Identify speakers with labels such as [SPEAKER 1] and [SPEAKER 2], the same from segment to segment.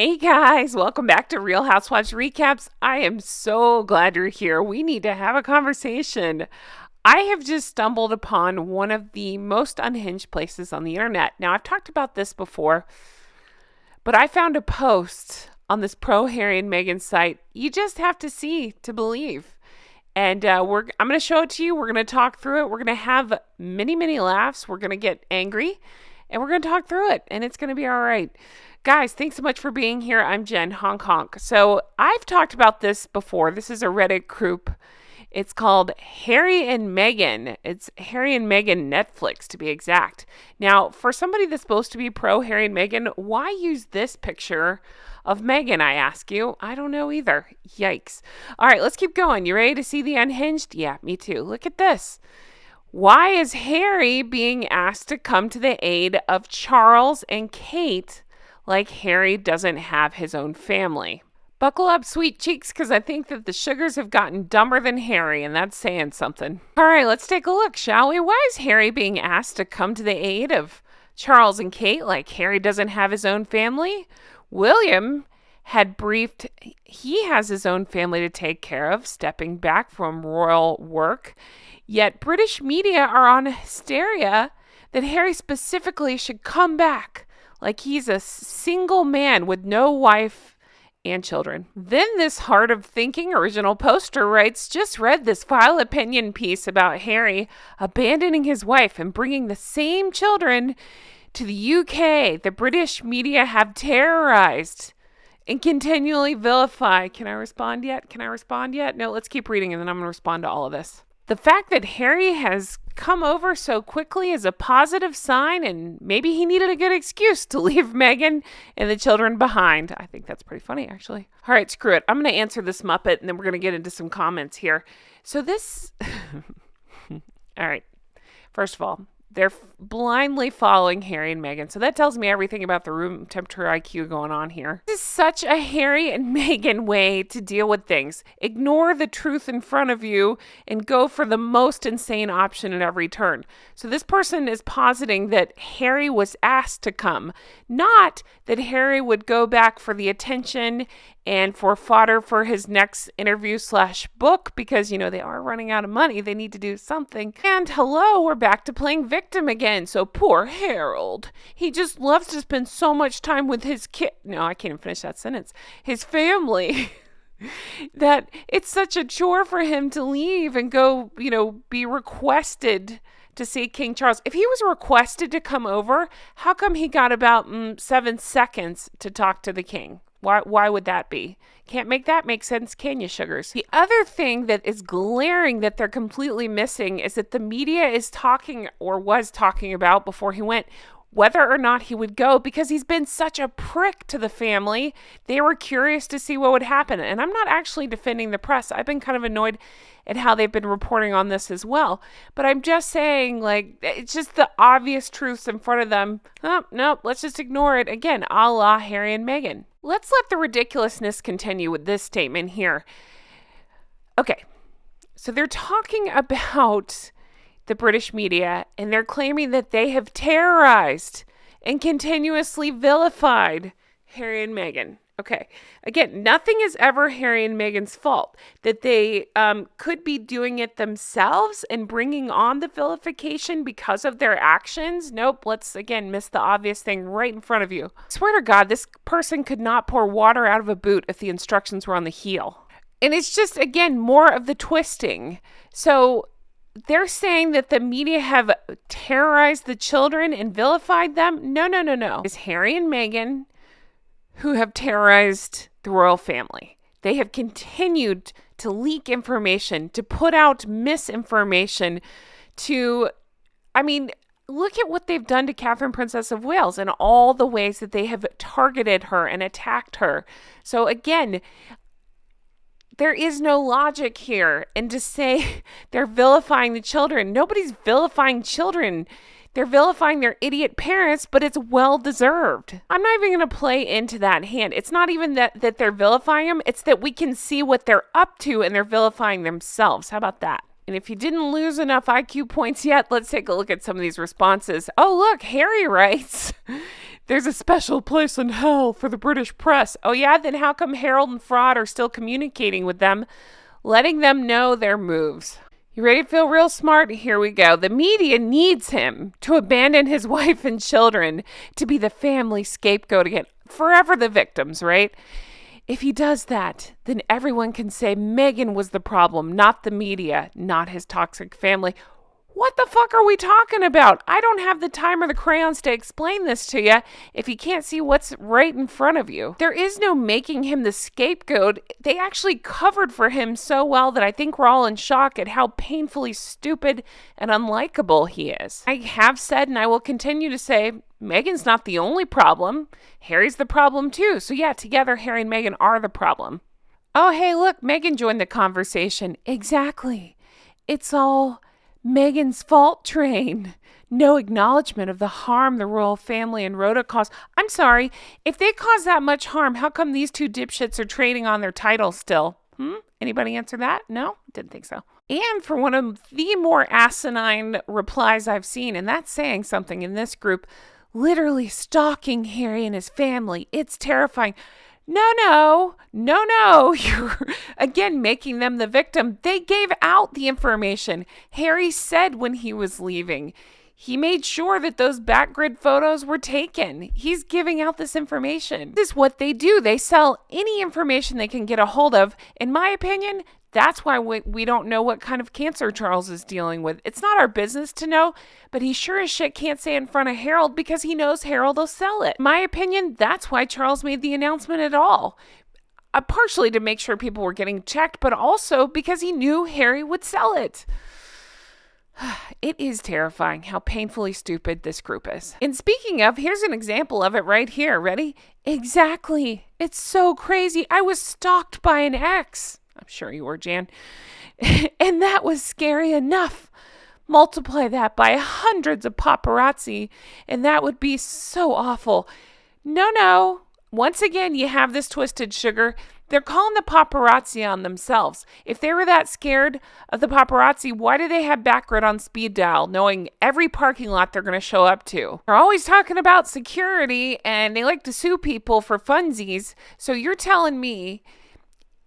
[SPEAKER 1] Hey guys, welcome back to Real Housewives Recaps. I am so glad you're here. We need to have a conversation. I have just stumbled upon one of the most unhinged places on the internet. Now, I've talked about this before, but I found a post on this pro Harry and Meghan site. You just have to see to believe. And I'm going to show it to you. We're going to talk through it. We're going to have many laughs. We're going to get angry, and we're going to talk through it, and it's going to be all right. Guys, thanks so much for being here. I'm Jen, Honk Honk. So I've talked about this before. This is a Reddit group. It's called Harry and Meghan. It's Harry and Meghan Netflix, to be exact. Now, for somebody that's supposed to be pro Harry and Meghan, why use this picture of Meghan, I ask you? I don't know either. Yikes. All right, let's keep going. You ready to see the unhinged? Yeah, me too. Look at this. Why is Harry being asked to come to the aid of Charles and Kate like Harry doesn't have his own family? Buckle up, sweet cheeks, because I think that the sugars have gotten dumber than Harry, and that's saying something. All right, let's take a look, shall we? Why is Harry being asked to come to the aid of Charles and Kate like Harry doesn't have his own family? William had briefed he has his own family to take care of, stepping back from royal work. Yet British media are on hysteria that Harry specifically should come back like he's a single man with no wife and children. Then this Heart of Thinking original poster writes, just read this file opinion piece about Harry abandoning his wife and bringing the same children to the UK. The British media have terrorized and continually vilify. Can I respond yet? No, let's keep reading and then I'm going to respond to all of this. The fact that Harry has come over so quickly is a positive sign, and maybe he needed a good excuse to leave Meghan and the children behind. I think that's pretty funny, actually. All right, screw it. I'm going to answer this Muppet, and then we're going to get into some comments here. So this... All right. First of all, they're blindly following Harry and Meghan. So that tells me everything about the room temperature IQ going on here. This is such a Harry and Meghan way to deal with things. Ignore the truth in front of you and go for the most insane option at every turn. So this person is positing that Harry was asked to come, not that Harry would go back for the attention and for fodder for his next interview/book because, they are running out of money. They need to do something. And hello, we're back to playing victim again. So poor Harold. He just loves to spend so much time with his kid. No, I can't even finish that sentence. His family. That it's such a chore for him to leave and go, be requested to see King Charles. If he was requested to come over, how come he got about 7 seconds to talk to the king? Why would that be? Can't make that make sense, can you, sugars? The other thing that is glaring that they're completely missing is that the media is talking or was talking about before he went whether or not he would go because he's been such a prick to the family. They were curious to see what would happen. And I'm not actually defending the press. I've been kind of annoyed at how they've been reporting on this as well. But I'm just saying, it's just the obvious truths in front of them. Oh, no, let's just ignore it. Again, a la Harry and Meghan. Let's let the ridiculousness continue with this statement here. Okay, so they're talking about the British media, and they're claiming that they have terrorized and continuously vilified Harry and Meghan. Okay, again, nothing is ever Harry and Meghan's fault. That they could be doing it themselves and bringing on the vilification because of their actions. Nope, let's again miss the obvious thing right in front of you. I swear to God, this person could not pour water out of a boot if the instructions were on the heel. And it's just, again, more of the twisting. So they're saying that the media have terrorized the children and vilified them. No. It's Harry and Meghan who have terrorized the royal family. They have continued to leak information, to put out misinformation, look at what they've done to Catherine, Princess of Wales, and all the ways that they have targeted her and attacked her. So again, there is no logic here. And to say they're vilifying the children, nobody's vilifying children. They're vilifying their idiot parents, but it's well-deserved. I'm not even going to play into that hand. It's not even that they're vilifying them. It's that we can see what they're up to and they're vilifying themselves. How about that? And if you didn't lose enough IQ points yet, let's take a look at some of these responses. Oh, look, Harry writes, There's a special place in hell for the British press. Oh, yeah? Then how come Harold and Fraud are still communicating with them, letting them know their moves? You ready to feel real smart? Here we go. The media needs him to abandon his wife and children, to be the family scapegoat again. Forever the victims, right? If he does that, then everyone can say Meghan was the problem, not the media, not his toxic family. What the fuck are we talking about? I don't have the time or the crayons to explain this to you if you can't see what's right in front of you. There is no making him the scapegoat. They actually covered for him so well that I think we're all in shock at how painfully stupid and unlikable he is. I have said, and I will continue to say, Meghan's not the only problem. Harry's the problem too. So yeah, together Harry and Meghan are the problem. Oh, hey, look, Meghan joined the conversation. Exactly. It's all Meghan's fault train. No acknowledgement of the harm the royal family and Rhoda caused. I'm sorry, if they caused that much harm, how come these two dipshits are trading on their titles still? Anybody answer that? No? Didn't think so. And for one of the more asinine replies I've seen, and that's saying something in this group, literally stalking Harry and his family. It's terrifying. No. You're, again, making them the victim. They gave out the information. Harry said when he was leaving, he made sure that those backgrid photos were taken. He's giving out this information. This is what they do. They sell any information they can get a hold of. In my opinion, that's why we don't know what kind of cancer Charles is dealing with. It's not our business to know, but he sure as shit can't say in front of Harold because he knows Harold will sell it. In my opinion, that's why Charles made the announcement at all. Partially to make sure people were getting checked, but also because he knew Harry would sell it. It is terrifying how painfully stupid this group is. And speaking of, here's an example of it right here. Ready? Exactly. It's so crazy. I was stalked by an ex. I'm sure you were, Jan. And that was scary enough. Multiply that by hundreds of paparazzi, and that would be so awful. No. Once again, you have this twisted sugar. They're calling the paparazzi on themselves. If they were that scared of the paparazzi, why do they have backgrid on speed dial, knowing every parking lot they're going to show up to? They're always talking about security, and they like to sue people for funsies. So you're telling me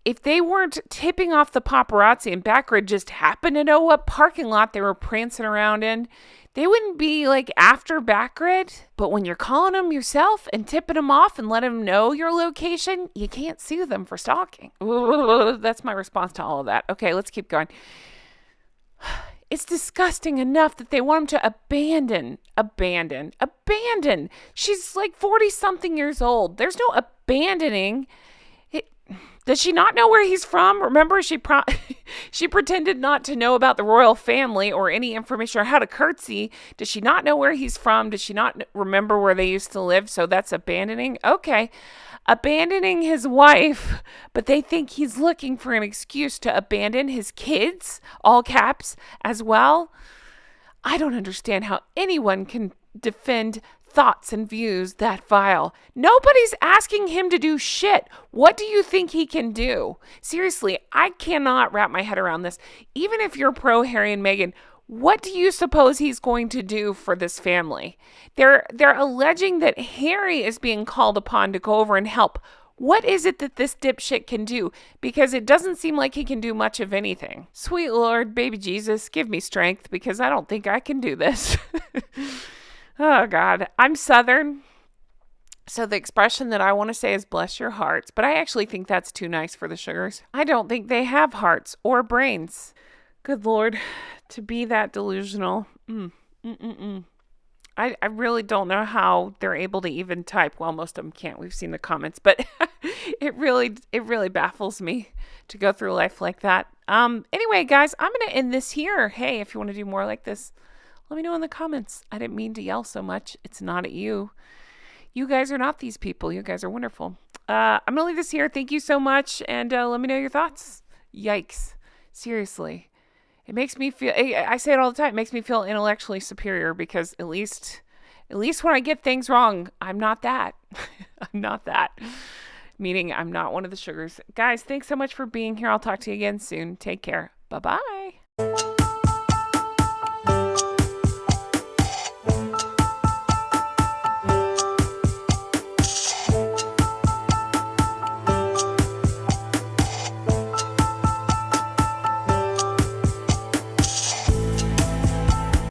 [SPEAKER 1] if they weren't tipping off the paparazzi and backgrid just happened to know what parking lot they were prancing around in, they wouldn't be like after backgrid. But when you're calling them yourself and tipping them off and letting them know your location, you can't sue them for stalking. Ooh, that's my response to all of that. Okay, let's keep going. It's disgusting enough that they want him to abandon. She's like 40-something years old. There's no abandoning. Does she not know where he's from? Remember, she pretended not to know about the royal family or any information or how to curtsy. Does she not know where he's from? Does she not remember where they used to live? So that's abandoning? Okay. Abandoning his wife, but they think he's looking for an excuse to abandon his kids, all caps, as well. I don't understand how anyone can defend thoughts and views that vile. Nobody's asking him to do shit. What do you think he can do? Seriously, I cannot wrap my head around this. Even if you're pro Harry and Meghan, what do you suppose he's going to do for this family? They're alleging that Harry is being called upon to go over and help. What is it that this dipshit can do? Because it doesn't seem like he can do much of anything. Sweet Lord, baby Jesus, give me strength because I don't think I can do this. Oh, God. I'm Southern, so the expression that I want to say is bless your hearts, but I actually think that's too nice for the sugars. I don't think they have hearts or brains. Good Lord, to be that delusional. I really don't know how they're able to even type. Well, most of them can't. We've seen the comments, but it really baffles me to go through life like that. Anyway, guys, I'm going to end this here. Hey, if you want to do more like this, let me know in the comments. I didn't mean to yell so much. It's not at you. You guys are not these people. You guys are wonderful. I'm going to leave this here. Thank you so much. And let me know your thoughts. Yikes. Seriously. It makes me feel, I say it all the time, it makes me feel intellectually superior because at least when I get things wrong, I'm not that. I'm not that. Meaning I'm not one of the sugars. Guys, thanks so much for being here. I'll talk to you again soon. Take care. Bye-bye.